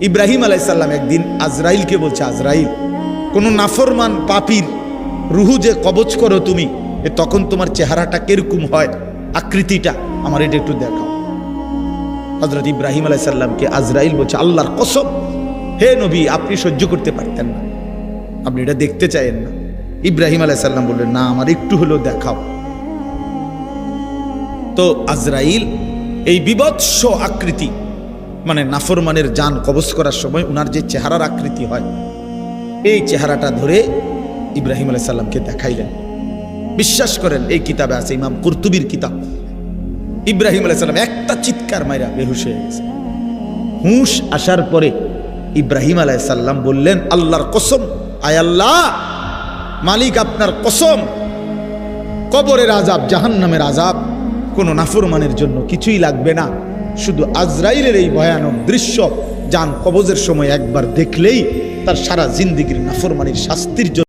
ইব্রাহিম আলাইহিস সালাম একদিন আজরাইলকে বলছে, আজরাইল, কোন নাফরমান পাপীর রুহু যে কবজ করো তুমি, তখন তোমার চেহারাটা কিরকম হয়, আকৃতিটা আমার এটা একটু দেখাও। হযরত ইব্রাহিম আলাইহিস সালামকে আজরাইল বলছে, আল্লাহর কসম হে নবী, আপনি সহ্য করতে পারতেন না, আপনি এটা দেখতে চাইেন না। ইব্রাহিম আলাইহিস সালাম বললেন, না, আমার একটু হলেও দেখাও। তো আজরাইল এই বিভৎস আকৃতি, মানে নাফরমানের জান কবজ করার সময় উনার যে চেহারার আকৃতি হয়, এই চেহারাটা ধরে ইব্রাহিম আলাইহিস সালামকে দেখাইলেন। বিশ্বাস করেন, এই কিতাবে আছে, ইমাম কুরতুবীর কিতাব। ইব্রাহিম আলাইহিস সালাম একটা চিৎকার মাইরা বেহুশ হয়ে গেছে। হুঁশ আসার পরে ইব্রাহিম আলাইহিস সালাম বললেন, আল্লাহর কসম, আয় আল্লাহ, মালিক আপনার কসম, কবরের আযাব, জাহান্নামের আযাব কোনো নাফরমানের জন্য কিছুই লাগবে না, শুধু আজরাইলের এই ভয়ানক দৃশ্য জান কবজের সময় একবার দেখলেই তার সারা জিন্দেগীর নাফরমানির শাস্তির জন্য